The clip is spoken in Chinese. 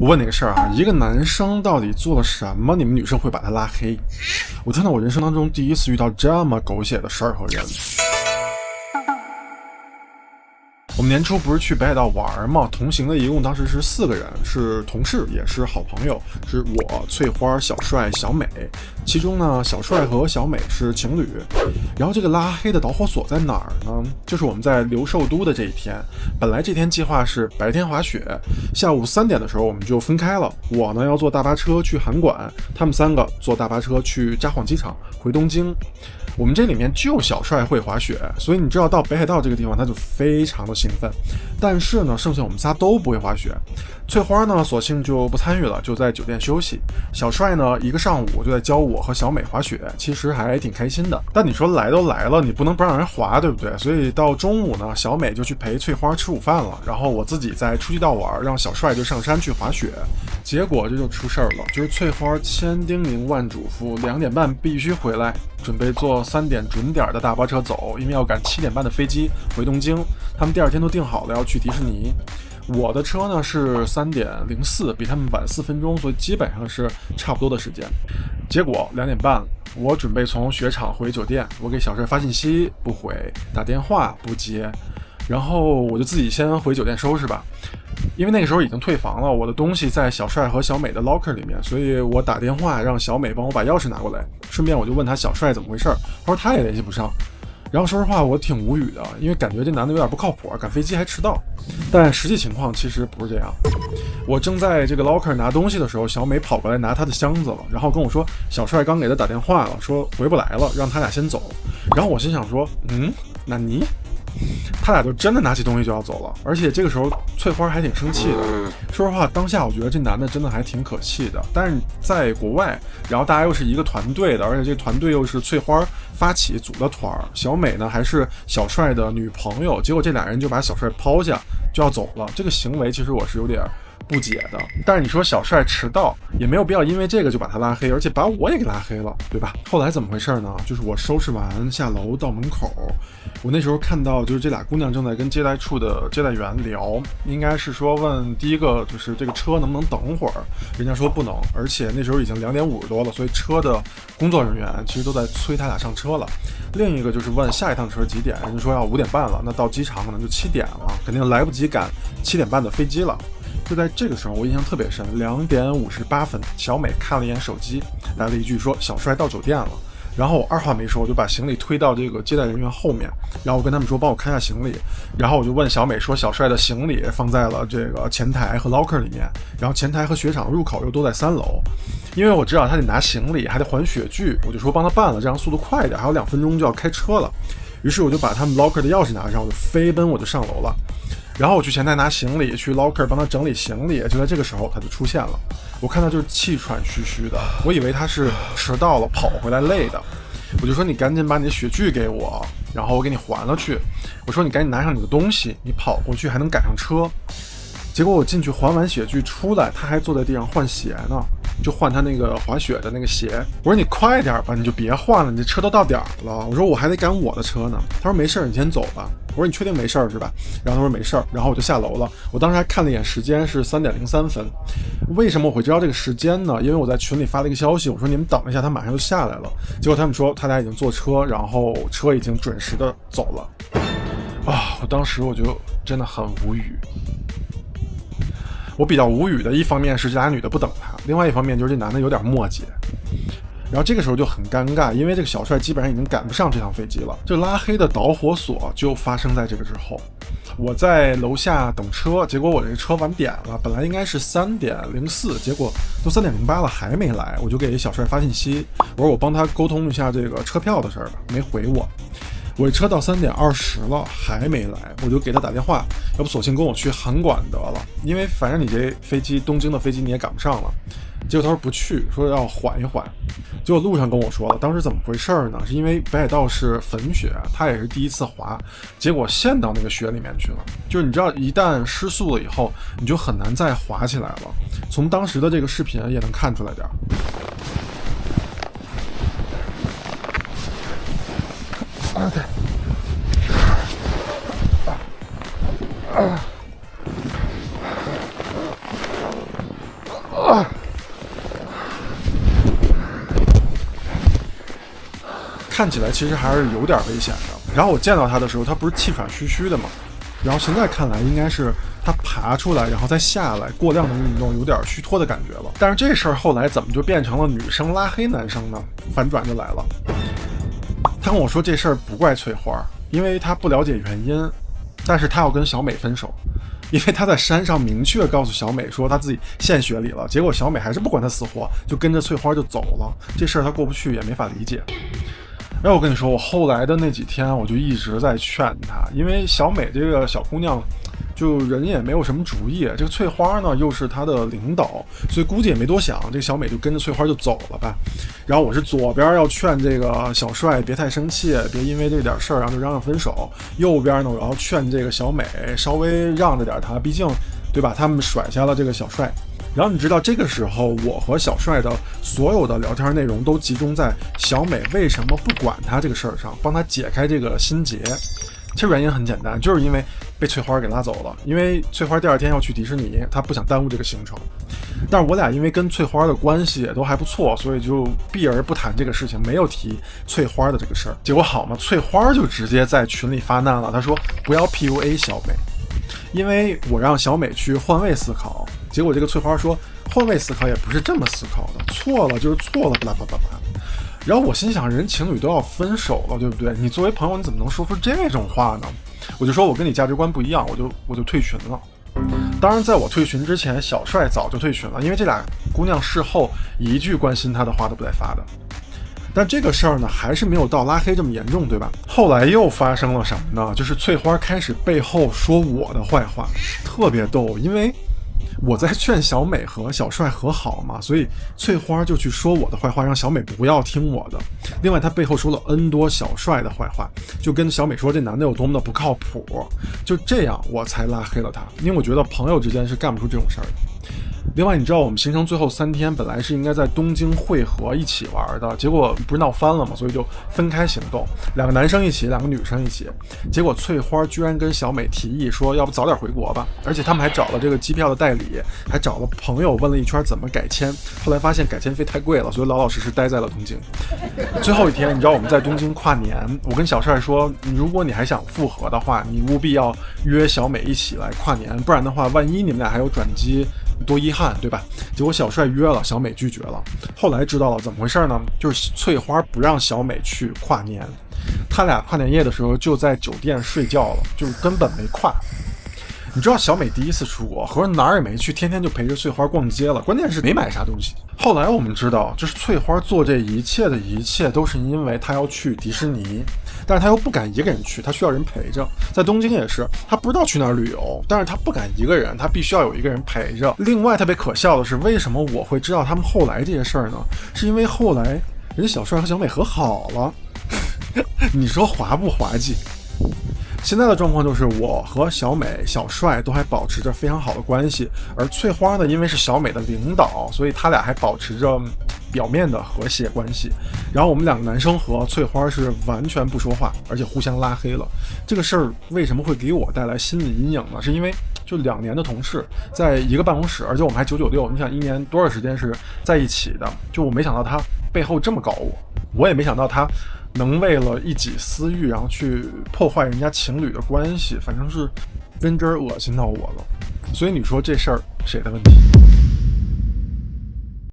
我问你个事儿啊，一个男生到底做了什么，你们女生会把他拉黑？我真的我人生当中第一次遇到这么狗血的事儿和人。我们年初不是去北海道玩吗？同行的一共当时是4个人，是同事也是好朋友，是我、翠花、小帅、小美。其中呢，小帅和小美是情侣。然后这个拉黑的导火索在哪儿呢？就是我们在留寿都的这一天，本来这天计划是白天滑雪，下午3点的时候我们就分开了。我呢要坐大巴车去函馆，他们3个坐大巴车去札幌机场回东京。我们这里面就小帅会滑雪，所以你知道到北海道这个地方他就非常的兴奋，但是呢剩下我们仨都不会滑雪。翠花呢索性就不参与了，就在酒店休息。小帅呢一个上午就在教我和小美滑雪，其实还挺开心的。但你说来都来了，你不能不让人滑，对不对？所以到中午呢，小美就去陪翠花吃午饭了，然后我自己再出去到玩，让小帅就上山去滑雪。结果这就出事儿了，就是翠花千叮咛万嘱咐，2点半必须回来，准备坐3点准点的大巴车走，因为要赶7点半的飞机回东京。他们第2天都订好了要去迪士尼。我的车呢是3点04，比他们晚4分钟，所以基本上是差不多的时间。结果2点半，我准备从雪场回酒店，我给小帅发信息不回，打电话不接，然后我就自己先回酒店收拾吧。因为那个时候已经退房了，我的东西在小帅和小美的 locker 里面，所以我打电话让小美帮我把钥匙拿过来，顺便我就问他小帅怎么回事，他说他也联系不上。然后说实话我挺无语的，因为感觉这男的有点不靠谱，赶飞机还迟到。但实际情况其实不是这样。我正在这个 locker 拿东西的时候，小美跑过来拿他的箱子了，然后跟我说小帅刚给他打电话了，说回不来了，让他俩先走。然后我心想说那你他俩就真的拿起东西就要走了，而且这个时候翠花还挺生气的。说实话，当下我觉得这男的真的还挺可气的。但是在国外，然后大家又是一个团队的，而且这个团队又是翠花发起组的团，小美呢还是小帅的女朋友，结果这俩人就把小帅抛下就要走了，这个行为其实我是有点不解的。但是你说小帅迟到也没有必要因为这个就把他拉黑，而且把我也给拉黑了，对吧？后来怎么回事呢？就是我收拾完下楼到门口，我那时候看到就是这俩姑娘正在跟接待处的接待员聊，应该是说问第一个就是这个车能不能等会儿，人家说不能，而且那时候已经2点50多了，所以车的工作人员其实都在催他俩上车了。另一个就是问下一趟车几点，人家说要5点半了，那到机场可能就7点了，肯定来不及赶7点半的飞机了。就在这个时候我印象特别深，2点58分，小美看了一眼手机，来了一句说小帅到酒店了。然后我二话没说，我就把行李推到这个接待人员后面，然后我跟他们说帮我看一下行李，然后我就问小美说小帅的行李放在了这个前台和 locker 里面，然后前台和雪场入口又都在3楼，因为我知道他得拿行李还得还雪具，我就说帮他办了，这样速度快一点，还有2分钟就要开车了。于是我就把他们 locker 的钥匙拿上，我就飞奔我就上楼了。然后我去前台拿行李，去 locker 帮他整理行李，就在这个时候他就出现了。我看到就是气喘吁吁的，我以为他是迟到了跑回来累的，我就说你赶紧把你的雪具给我，然后我给你还了去。我说你赶紧拿上你的东西，你跑过去还能赶上车。结果我进去还完雪具出来，他还坐在地上换鞋呢，就换他那个滑雪的那个鞋。我说你快点吧，你就别换了，你这车都到点了。我说我还得赶我的车呢。他说没事，你先走吧。我说你确定没事是吧？然后他说没事，然后我就下楼了。我当时还看了一眼时间是3点03分。为什么我会知道这个时间呢？因为我在群里发了一个消息，我说你们等一下，他马上就下来了。结果他们说他俩已经坐车，然后车已经准时的走了。我当时我就真的很无语。我比较无语的一方面是这俩女的不等他，另外一方面就是这男的有点磨叽。然后这个时候就很尴尬，因为这个小帅基本上已经赶不上这趟飞机了。这拉黑的导火索就发生在这个之后。我在楼下等车，结果我这个车晚点了，本来应该是3点04，结果都3点08了还没来，我就给小帅发信息，我说我帮他沟通一下这个车票的事儿吧，没回我。我这车到3点20了还没来，我就给他打电话，要不索性跟我去函馆得了，因为反正你这飞机东京的飞机你也赶不上了。结果他说不去，说要缓一缓。结果路上跟我说了，当时怎么回事呢？是因为北海道是粉雪，他也是第一次滑，结果陷到那个雪里面去了。就是你知道，一旦失速了以后，你就很难再滑起来了。从当时的这个视频也能看出来点。对。看起来其实还是有点危险的。然后我见到他的时候，他不是气喘吁吁的吗？然后现在看来应该是他爬出来然后再下来，过量的运动有点虚脱的感觉了。但是这事儿后来怎么就变成了女生拉黑男生呢？反转就来了。他跟我说这事儿不怪翠花，因为他不了解原因，但是他要跟小美分手，因为他在山上明确告诉小美说他自己献血里了，结果小美还是不管他死活，就跟着翠花就走了。这事儿他过不去，也没法理解。然后我跟你说，我后来的那几天我就一直在劝他，因为小美这个小姑娘就人也没有什么主意，这个翠花呢又是她的领导，所以估计也没多想，这个小美就跟着翠花就走了吧。然后我是左边要劝这个小帅别太生气，别因为这点事儿然后就嚷嚷分手，右边呢我要劝这个小美稍微让着点她，毕竟对吧，他们甩下了这个小帅。然后你知道这个时候我和小帅的所有的聊天内容都集中在小美为什么不管他这个事儿上，帮他解开这个心结。其实原因很简单，就是因为被翠花给拉走了，因为翠花第二天要去迪士尼，她不想耽误这个行程。但是我俩因为跟翠花的关系也都还不错，所以就避而不谈这个事情，没有提翠花的这个事儿。结果好嘛，翠花就直接在群里发难了，她说不要 PUA 小美，因为我让小美去换位思考。结果这个翠花说换位思考也不是这么思考的，错了就是错了，巴拉巴拉巴拉。然后我心想，人情侣都要分手了，对不对？你作为朋友，你怎么能说出这种话呢？我就说我跟你价值观不一样，我就退群了。当然，在我退群之前，小帅早就退群了，因为这俩姑娘事后一句关心他的话都不带发的。但这个事儿呢，还是没有到拉黑这么严重，对吧？后来又发生了什么呢？就是翠花开始背后说我的坏话，特别逗，因为我在劝小美和小帅和好嘛，所以翠花就去说我的坏话，让小美不要听我的。另外，她背后说了 N 多小帅的坏话，就跟小美说这男的有多么的不靠谱。就这样，我才拉黑了他，因为我觉得朋友之间是干不出这种事儿的。另外，你知道我们行程最后3天本来是应该在东京汇合一起玩的，结果不是闹翻了嘛，所以就分开行动，2个男生一起，2个女生一起。结果翠花居然跟小美提议说，要不早点回国吧，而且他们还找了这个机票的代理，还找了朋友问了一圈怎么改签，后来发现改签费太贵了，所以老老实实待在了东京。最后一天，你知道我们在东京跨年，我跟小帅说，如果你还想复合的话，你务必要约小美一起来跨年，不然的话，万一你们俩还有转机，多遗憾，对吧？结果小帅约了，小美拒绝了。后来知道了怎么回事呢？就是翠花不让小美去跨年，他俩跨年夜的时候就在酒店睡觉了，就根本没跨。你知道小美第一次出国，合着哪儿也没去，天天就陪着翠花逛街了，关键是没买啥东西。后来我们知道，就是翠花做这一切的一切都是因为她要去迪士尼，但是她又不敢一个人去，她需要人陪着。在东京也是，她不知道去哪儿旅游，但是她不敢一个人，她必须要有一个人陪着。另外特别可笑的是，为什么我会知道他们后来这些事儿呢？是因为后来人小帅和小美和好了。你说滑不滑稽？现在的状况就是我和小美、小帅都还保持着非常好的关系，而翠花呢，因为是小美的领导，所以他俩还保持着表面的和谐关系。然后我们2个男生和翠花是完全不说话，而且互相拉黑了。这个事儿为什么会给我带来心理阴影呢？是因为就2年的同事在一个办公室，而且我们还996，你想1年多少时间是在一起的？就我没想到他背后这么搞我也没想到他能为了一己私欲，然后去破坏人家情侣的关系，反正是真恶心到我了。所以你说这事儿谁的问题？